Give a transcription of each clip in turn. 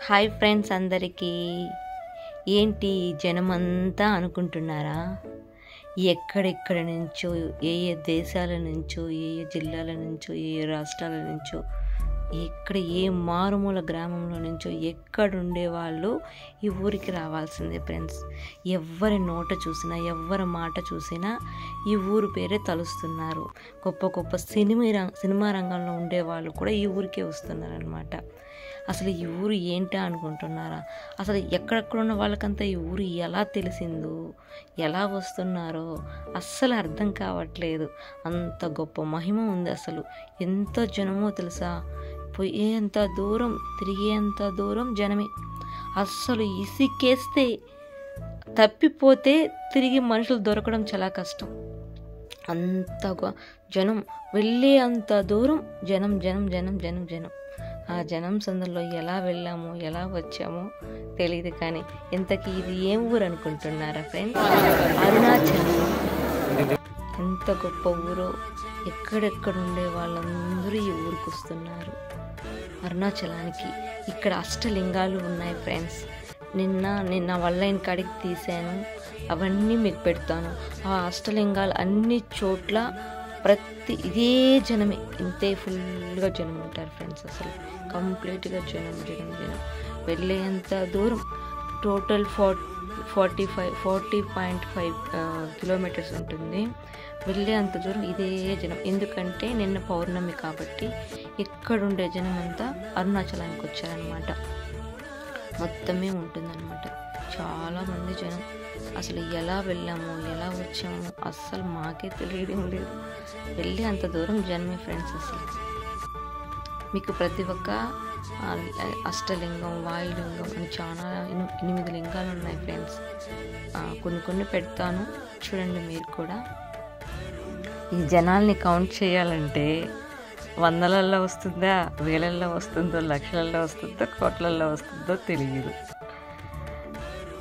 Hi friends అందరికీ. ఏంటి జనమంతా అనుకుంటున్నారా? ఎక్కడెక్కడ నుంచో, ఏ ఏ దేశాల నుంచో, ఏ ఏ జిల్లాల నుంచో, ఏ ఏ రాష్ట్రాల నుంచో, ఏ మారుమూల గ్రామంలో నుంచో ఎక్కడుండే వాళ్ళు ఈ ఊరికి రావాల్సిందే ఫ్రెండ్స్. ఎవరి నోట చూసినా, ఎవరి మాట చూసినా ఈ ఊరు పేరే తలుస్తున్నారు. గొప్ప గొప్ప సినిమా రంగంలో ఉండే వాళ్ళు కూడా ఈ ఊరికే వస్తున్నారనమాట. అసలు ఈ ఊరు ఏంటా అనుకుంటున్నారా? అసలు ఎక్కడెక్కడున్న వాళ్ళకంతా ఈ ఊరు ఎలా తెలిసిందో, ఎలా వస్తున్నారో అస్సలు అర్థం కావట్లేదు. అంత గొప్ప మహిమ ఉంది. అసలు ఎంత జనమో తెలుసా? పోయేంత దూరం, తిరిగేంత దూరం జనమే. అస్సలు ఇసికేస్తే, తప్పిపోతే తిరిగి మనుషులు దొరకడం చాలా కష్టం. అంత జనం, వెళ్ళే అంత దూరం జనం జనం జనం జనం జనం. ఆ జనం సందర్లో ఎలా వెళ్ళామో, ఎలా వచ్చామో తెలియదు. కానీ ఇంతకీ ఇది ఏం ఊరు అనుకుంటున్నారా ఫ్రెండ్స్? అరుణాచలం. ఎంత గొప్ప ఊరో. ఎక్కడెక్కడ ఉండే వాళ్ళందరూ ఈ ఊరికి వస్తున్నారు అరుణాచలానికి. ఇక్కడ అష్టలింగాలు ఉన్నాయి ఫ్రెండ్స్. నిన్న వల్లైన కాడికి తీసాను, అవన్నీ మీకు పెడతాను. ఆ అష్టలింగాలు అన్ని చోట్ల ఇదే జనమే. ఇంతే ఫుల్గా జనం ఉంటారు ఫ్రెండ్స్. అసలు కంప్లీట్గా జనం జనం జనం. వెళ్ళేంత దూరం టోటల్ 40.5 కిలోమీటర్స్ ఉంటుంది. వెళ్ళే అంత దూరం ఇదే జనం. ఎందుకంటే నిన్న పౌర్ణమి కాబట్టి ఎక్కడుండే జనం అంతా అరుణాచలానికి వచ్చారనమాట. మొత్తమే ఉంటుందన్నమాట. చాలామంది జనం. అసలు ఎలా వెళ్ళామో, ఎలా వచ్చామో అస్సలు మాకే తెలియడం లేదు. వెళ్ళి అంత దూరం జనమే ఫ్రెండ్స్. అసలు మీకు ప్రతి ఒక్క అష్టలింగం, వాయులింగం అని చాలా 8 లింగాలు ఉన్నాయి ఫ్రెండ్స్. కొన్ని పెడతాను, చూడండి మీరు కూడా. ఈ జనాల్ని కౌంట్ చేయాలంటే వందలల్లో వస్తుందా, వేలల్లో వస్తుందో, లక్షలలో వస్తుందో, కోట్లల్లో వస్తుందో తెలియదు.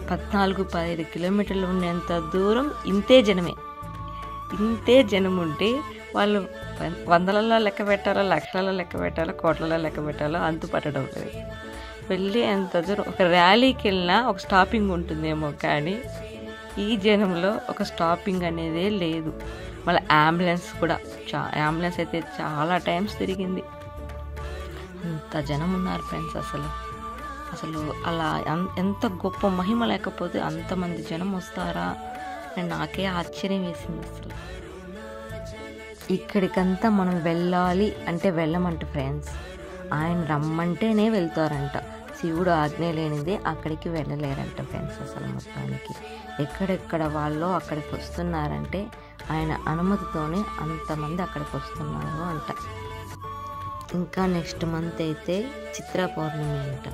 14-15 కిలోమీటర్లు ఉండేంత దూరం ఇంతే జనమే. ఇంతే జనం ఉంటే వాళ్ళు వందలలో లెక్క పెట్టాలో, లక్షలలో లెక్క పెట్టాలో, కోట్లలో లెక్క పెట్టాలో అంతు పట్టడం లేదు. వెళ్ళి అంత దూరం ఒక ర్యాలీకి వెళ్ళినా ఒక స్టాపింగ్ ఉంటుందేమో, కానీ ఈ జనంలో ఒక స్టాపింగ్ అనేదే లేదు. మళ్ళీ అంబులెన్స్ అయితే చాలా టైమ్స్ తిరిగింది. అంత జనం ఉన్నారు ఫ్రెండ్స్. అసలు అలా ఎంత గొప్ప మహిమ లేకపోతే అంతమంది జనం వస్తారా అని నాకే ఆశ్చర్యం వేసింది. అసలు ఇక్కడికంతా మనం వెళ్ళాలి అంటే వెళ్ళమంట ఫ్రెండ్స్. ఆయన రమ్మంటేనే వెళ్తారంట. శివుడు ఆజ్ఞ లేనిదే అక్కడికి వెళ్ళలేరంట ఫ్రెండ్స్. అసలు మొత్తానికి ఎక్కడెక్కడ వాళ్ళు అక్కడికి వస్తున్నారంటే ఆయన అనుమతితోనే అంతమంది అక్కడికి వస్తున్నారు అంట. ఇంకా నెక్స్ట్ మంత్ అయితే చిత్రా పౌర్ణమి అంట.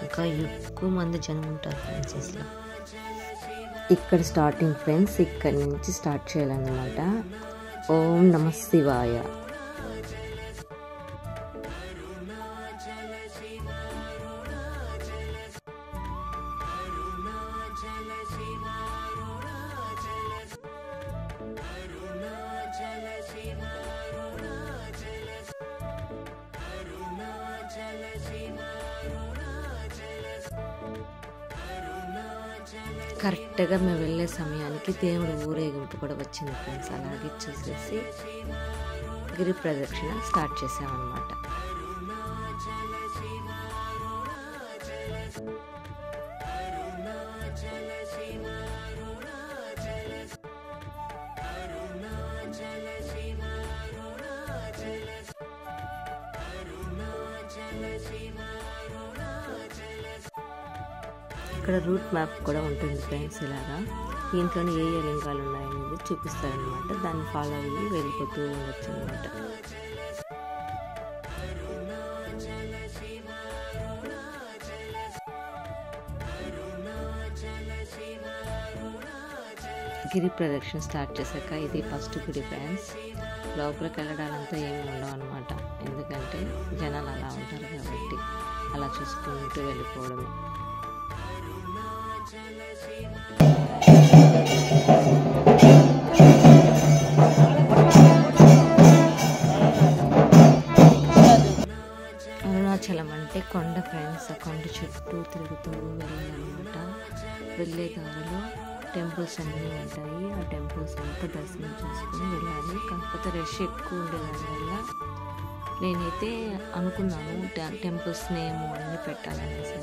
ఇంకా ఎక్కువ మంది జనం ఉంటారు ఫ్రెండ్స్. అసలు ఇక్కడ స్టార్టింగ్ ఫ్రెండ్స్, ఇక్కడి నుంచి స్టార్ట్ చేయాలన్నమాట. ఓం నమః శివాయ. కరెక్ట్గా మేము వెళ్ళే సమయానికి దేవుడు ఊరేగింపు కూడా వచ్చింది ఫ్రెండ్స్. అలాగే చూసేసి గిరి ప్రదక్షిణ స్టార్ట్ చేసామన్నమాట. ఇక్కడ రూట్ మ్యాప్ కూడా ఉంటుంది ఫ్రెండ్స్. ఇలాగా దీంట్లోనే ఏ ఏ లింగాలు ఉన్నాయనేది చూపిస్తారనమాట. దాన్ని ఫాలో అయ్యి వెళ్ళిపోతూ ఉండొచ్చు అనమాట. గిరి ప్రదక్షిణ స్టార్ట్ చేశాక ఇది ఫస్ట్ గుడి ఫ్రెండ్స్. లోపలికి వెళ్ళడాలంతా ఏమి ఉండవు అనమాట. ఎందుకంటే జనాలు అలా ఉంటారు కాబట్టి అలా చూసుకుంటూ వెళ్ళిపోవడమే. అరుణాచలం అంటే కొండ ఫ్రెండ్స్. ఆ కొండ చుట్టూ తిరుగుతూ వెళ్ళాలన్నమాట. వెళ్ళే దారిలో టెంపుల్స్ అన్నీ ఉంటాయి. ఆ టెంపుల్స్ అంతా దర్శనం చేసుకుని వెళ్ళాలి. కాకపోతే రష్ ఎక్కువ ఉండేదాని వల్ల నేనైతే అనుకున్నాను టెంపుల్స్ నేమ్ అన్నీ పెట్టాలనేసి.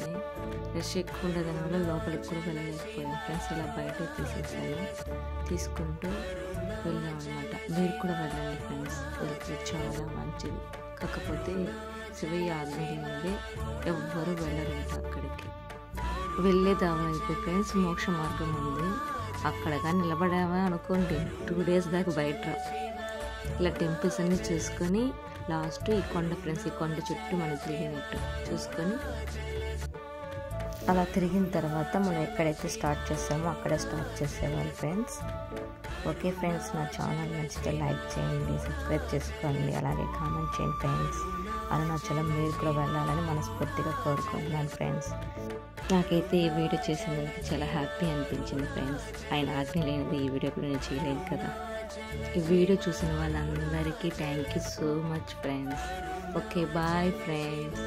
రష్ ఎక్కువ ఉండేదాని వల్ల లోపలికి కూడా వెళ్ళలేకపోయాను ఫ్రెండ్స్. ఇలా బయట తీసేసాను, తీసుకుంటూ వెళ్ళామన్నమాట. మీరు కూడా వెళ్ళండి ఫ్రెండ్స్, వెళ్తే చాలా మంచిది. కాకపోతే శివయ్య ఆజ్ఞ లేనిదే ఎవ్వరూ వెళ్ళరంట అక్కడికి. వెళ్ళే దావన అయితే ఫ్రెండ్స్ మోక్ష మార్గం ఉంది. అక్కడ కానీ నిలబడామా అనుకోండి 2 days దాకా బయట ఇలా టెంపుల్స్ అన్నీ చూసుకొని లాస్ట్ ఈ కొండ ఫ్రెండ్స్, ఈ కొండ చుట్టూ మనం తిరిగినట్టు చూసుకొని అలా తిరిగిన తర్వాత మనం ఎక్కడైతే స్టార్ట్ చేసామో అక్కడే స్టార్ట్ చేసేవాళ్ళు ఫ్రెండ్స్. ఓకే ఫ్రెండ్స్, నా ఛానల్ నచ్చితే లైక్ చేయండి, సబ్స్క్రైబ్ చేసుకోండి, అలాగే కామెంట్ చేయండి ఫ్రెండ్స్. అరుణాచలం మీరు కూడా వెళ్ళాలని మనస్ఫూర్తిగా కోరుకుంటున్నాను ఫ్రెండ్స్. నాకైతే ఈ వీడియో చేసినందుకు చాలా హ్యాపీ అనిపించింది ఫ్రెండ్స్. ఆయన ఆజ్ఞ లేనిది ఈ వీడియో కూడా నేను చేయలేదు కదా. ఈ వీడియో చూసిన వాళ్ళందరికీ thank you so much friends. Okay bye friends.